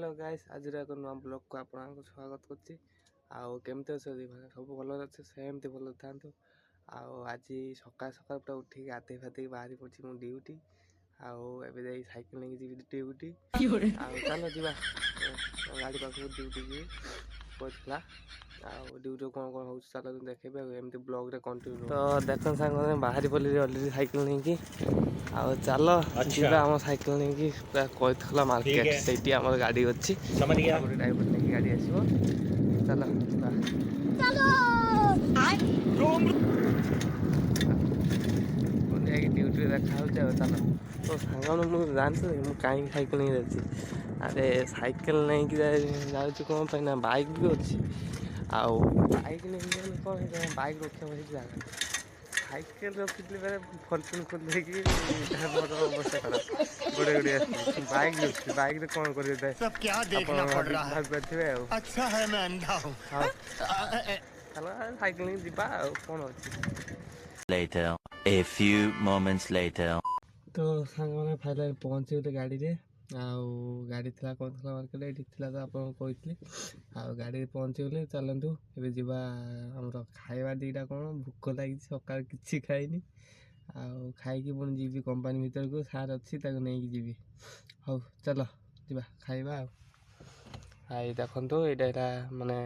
Hello guys आज एक नुआ ब्लॉग को आपको स्वागत करछि। आउ केमते अछथि सब भलो अछि सेमते भलो थांतु। आउ आज सकाळ सकाळ पुरा उठी गाते फाते बाहरी पछि मो ड्यूटी। आउ एबे जाई साइकिल नै जी ड्यूटी। आउ चलो जीवा गाड़ी पाखु ड्यूटी जी पछला। आउ ड्यूटी कोन कोन हो चलो देखबे एमते ब्लॉग रे कंटिन्यू। तो देखन संग बाहरी पली ऑलरेडी साइकिल नै की आउ चलो जीवा हम साइकिल नै की कोइथला मार्केट सेठी हमर गाड़ी अछि समझ गया गोटे ड्राइवर नै गाड़ी आसीबो चलो जीवा चलो आई ओने की ड्यूटी देखा हो जाओ चलो तो संगन मु जानछ मु काई साइकिल नै अछि अरे साइकिल नै की जाउ कोन पे ना बाइक भी अछि आउ बाइक नै कोन बाइक रखे होई जागा साइकिल रखिले बेले फॉर्च्यून खोल देकी मोर अवस्था खराब गोड़े बाइक रे कोन कर दे सब क्या देखना पड़ रहा है अच्छा है मैं अंधा हूं हां चलो साइकिल नै दिबा कोन अछि later a few moments later तो संग माने फाइनल पहुंचे तो गाड़ी रे आउ गाड़ी थिला कोथला मार्केट एठी थिला तो आपन कहितली आउ गाड़ी पहुंचे गेले चलंतु एबे जीवा हमरो खाइबा दीटा कोन भूख लागि सकाळ किछि खाइनी आउ खाइ की बन जीबी कंपनी भीतर को सार अछि ताको नै की जीबी हौ चलो जीवा खाइबा आइ देखंतु एटा माने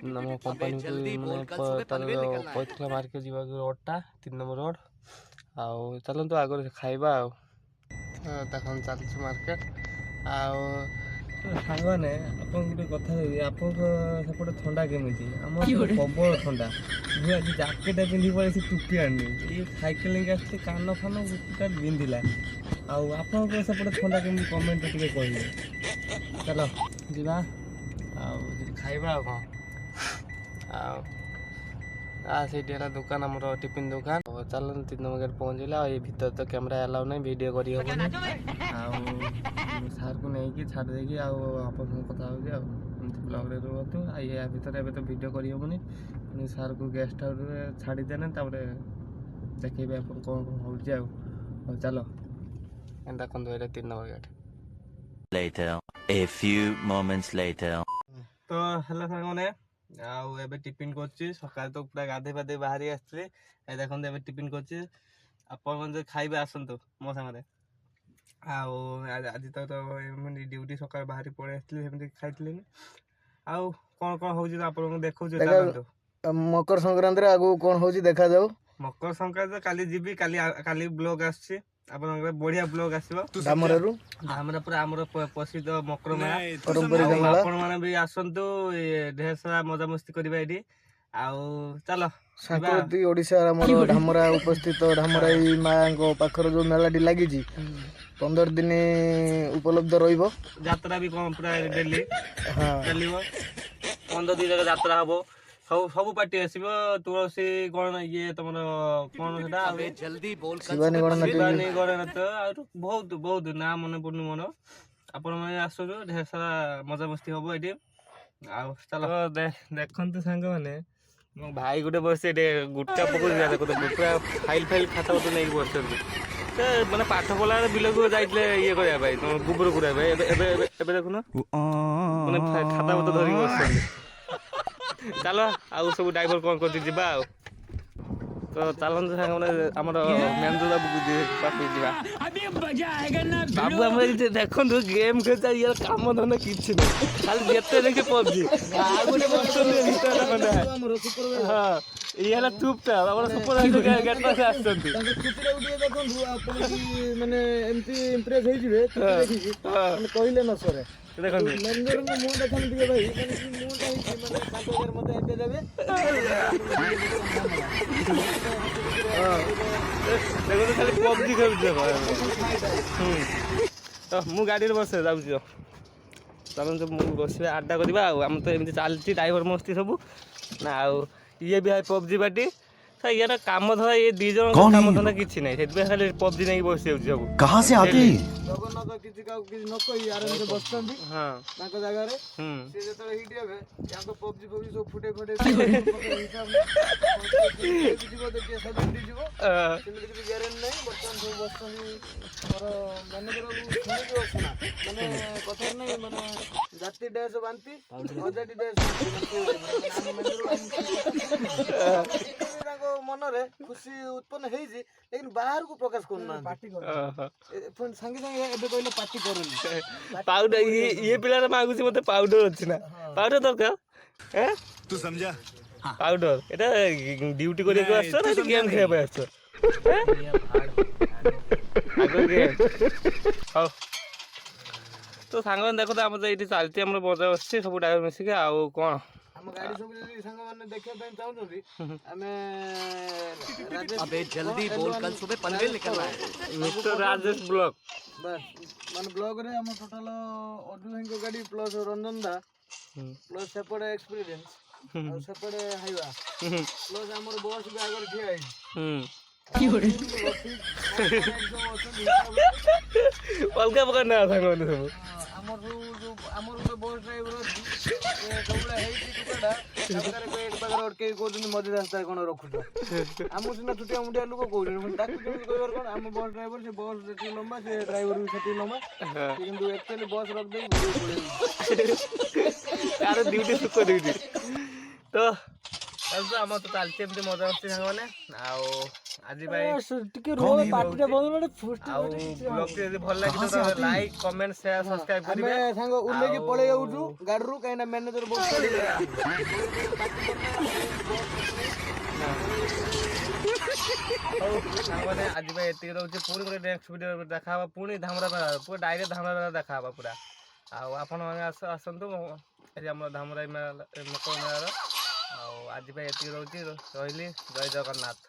नमो कंपनी को माने कोथला मार्केट जीवा रोडटा 3 नंबर रोड आउ चलंतु आगो खाइबा आउ देखन चलछु मार्केट आउ सागने आपन गुटे कथा आपन सेपटे ठंडा केमिति हमर प्रबल ठंडा मु आज जैकेट पिंधि पड़े से टुपी आनी ये साइकिल लेके आछते कान फान गुटा बिंदिला आउ आपन को सेपटे ठंडा केमिति कमेंट टिके कहिए चलो जीवा आउ खाइबा आउ कोन आउ से दुकान हमर टिफिन दुकान चलो 3 नंबर गेट पहुंचला ये भीतर तो कैमरा अलाउ नहीं वीडियो करी होबो आउ सार को नहीं कि छाड़ देगी आउ आपन कथा हो जे ब्लॉग रे रहतो आ ये भीतर एबे तो वीडियो करी होबो नि सार को गेस्ट हाउस रे छाड़ी देने ताबरे देखिबे अपन कोन कोन हो जे आउ चलो एंदा कोन दोरे 3 number gate later a few moments later तो हेलो संगने आउ एबे टिफिन करछि सकाळ तो पूरा गाधे पाधे बाहरी आछले ए देखन एबे टिफिन करछि अपन मन जे खाइबे आसंतो मो संगरे आउ आज तो मने ड्यूटी सकाळ बाहरी पळे आछले हेमति खाइतले आउ कोन कोन होउछि आपन देखौ जे चलंतो मकर संक्रांति रे आगु कोन होउछि देखा जाऊ मकर संक्रांति काली जीबी काली ब्लॉग आछि आपन बढ़िया ब्लॉग आसीबो धामरारू हमरा पूरा हमर प्रसिद्ध मकर मेला पारंपरिक मेला आपन माने भी आसंतो ढेर सारा मजा मस्ती करबा एडी आउ चलो संक्रांति ओडिसा हमर धामरा उपस्थित धामराई मां को पाखर जो मेलाडी लागि जी 15 दिन उपलब्ध रहिबो यात्रा भी कोन पूरा डेली हां चलिबो 15 दिन यात्रा हबो सब पार्टी आसीबो तुलसी कोन ये तमन कोन सेटा जल्दी बोल शिवानी गणनाथ बहुत बहुत नाम मन पड़नु मन अपन माने आसो ढेर सारा मजा मस्ती हबो एडी आ चलो देखन तो संग माने मो भाई गुटे बसे गुटका पकड़ देखो तो पूरा फाइल खाता तो नै बसते माने पाठ पला बिल को जाइले ये करया भाई तुम गुबर गुरा भाई एबे देखुन माने खाता तो धरि बसते चलो आउ सब ड्राइवर कोन करती जिबा आ तो चलन संग माने हमर मेंदु बाबू पापी जिबा अभी मजा आएगा ना बाबू हम देखन तो गेम खेलता यार काम धंदा किछ नै खाली जेते देखे पबजी आ गुटे बसन भीतर माने हमर सुपर हां इयाला चुपटा हमर सुपर गेट पास आछंती ताके कुतरा उडी देखन आपन माने एमती इंप्रेस होई जिवे देखि माने कहिले न सरे देखन मेंदुर को मुंह देखन दिए भाई माने कि मुंह काई माने 5000 मते एते देबे देखो खाली पबजी खेलछे तो मु गाड़ी रे बसे जाउछि चलन तो मु बसबे आड्डा करबा हम तो एमती चलछि ड्राइवर मस्ती सब ना आ ये भी है पबजी पार्टी यार काम धरा ये दी जन काम धरा किछि नै सेत खाली पबजी नै बसि जाउ सब कहां से आते जगन्नाथ किछि का किछि न कहि आराम से बसतंती हां ताको जगह रे से जत हिट हेबे याको पबजी पबजी सब फुटे हिसाब नै जीवो देखिए सब हिट जीवो सेमि किछि ग्यारंटी नै बर्तन सब बसतंती और माने करो सुनि जो सुना माने कथा नै ମାନେ ଜାତି ଡ୍ୟାସ୍ ବାନ୍ତି ଅଜାତି ଡ୍ୟାସ୍ ତାଙ୍କ ମନରେ ଖୁସି ଉତ୍ପନ୍ନ ହେଇଛି ଲେକିନ ବାହାରକୁ ପ୍ରକାଶ କରୁନାହାନ୍ତି। ପୁଣି ସାଙ୍ଗେ ସାଙ୍ଗେ ଏବେ କହିଲେ ପାର୍ଟି କରୁନି। ପାଉଡର ଇଏ ପିଲାର ମାଗୁଛି ମତେ ପାଉଡର ଅଛି ନା ପାଉଡର ଦରକାର तू समझा ପାଉଡର ଏଟା ଡ୍ୟୁଟି କରିବାକୁ ଆସିଛ ନା ଏଠି ଗେମ୍ ଖେଳିବା ପାଇଁ ଆସିଛ ଆଗ ଗେମ୍ ହଉ ତ ସାଙ୍ଗମାନେ ଦେଖନ୍ତୁ ଆମର ତ ଏଇଠି ଚାଲିଛି ଆମର ମଜା ବସିଛି ସବୁ ଡ୍ରାଇଭର ମିଶିକି ଆଉ କ'ଣ ଆମ ଗାଡି ସବୁ ଯଦି ସାଙ୍ଗମାନେ ଦେଖିବା ପାଇଁ ଚାହୁଁଛନ୍ତି ଆମେ ମିଷ୍ଟର ରାଜେଶ ବ୍ଲକ ବାସ୍ ମାନେ ବ୍ଲଗରେ ଆମ ଟୋଟାଲ ଅର୍ଜୁନ ଭାଇଙ୍କ ଗାଡି ପ୍ଲସ୍ ରଞ୍ଜନ ଦା ପ୍ଲସ୍ ସେପଟେ ଏକ୍ସପିରିଏନ୍ସ ଆଉ ସେପଟେ ହାଇୱା ପ୍ଲସ୍ ଆମର ବସ୍ ବି ଆଗରେ ଠିଆ ହେଇଛି ଅଲଗା ପ୍ରକାର ନା ସାଙ୍ଗମାନେ ସବୁ ଆମର ସବୁ ଯୋଉ ଆମର ଗୋଟେ ବସ୍ ଡ୍ରାଇଭର ଅଛି ସବୁବେଳେ ହେଇଛି ଟୁକାଟା ଏକ ପାଖରେ ଅଟକେଇ କହୁଛନ୍ତି ମଝି ରାସ୍ତାରେ କ'ଣ ରଖୁଛ ଆମକୁ ସିନା ଛୋଟିଆ ମୁଣ୍ଡିଆ ଲୋକ କହୁଛନ୍ତି ପୁଣି ତାକୁ କେମିତି କହିବାର କ'ଣ ଆମ ବସ୍ ଡ୍ରାଇଭର ସେ ବସ୍ ଯେତିକି ଲମ୍ବା ସେ ଡ୍ରାଇଭର ବି ସେତିକି ଲମ୍ବା କିନ୍ତୁ ଆକ୍ଚୁଆଲି ବସ୍ ରଖିଦେଇ ତାର ଡ୍ୟୁଟି ସୁଖ ଡ୍ୟୁଟି ତ ଆମର ତ ଚାଲିଛି ଏମିତି ମଜା ଆସୁଛି ସାଙ୍ଗମାନେ ଆଉ ଆଜି ପାଇଁ ଟିକେ ଆଉ ବ୍ଲଗଟି ଯଦି ଭଲ ଲାଗିଛି ତ ଲାଇକ୍ କମେଣ୍ଟ ସେୟାର ସବସ୍କ୍ରାଇବ କରିବେ ଆମେ ସାଙ୍ଗ ଉଲ୍ଲେଖି ପଳେଇ ଯାଉଛୁ ଗାଡିରୁ କାହିଁକିନା ମ୍ୟାନେଜର ବହୁତ ହଉ ସାଙ୍ଗମାନେ ଆଜି ପାଇଁ ଏତିକି ରହୁଛି ପୁଣି ଗୋଟେ ନେକ୍ସଟ ଭିଡ଼ିଓ ଦେଖା ହବା ପୁଣି ଧାମରା ମେଳା ପୁରା ଡାଇରେକ୍ଟ ଧାମରା ମେଳା ଦେଖା ହବା ପୁରା ଆଉ ଆପଣମାନେ ଆସନ୍ତୁ ଏଠି ଆମର ଧାମରାଇ ମେଳା ମକର ମେଳାର ଆଉ ଆଜି ପାଇଁ ଏତିକି ରହୁଛି ରହିଲି ଜୟ ଜଗନ୍ନାଥ।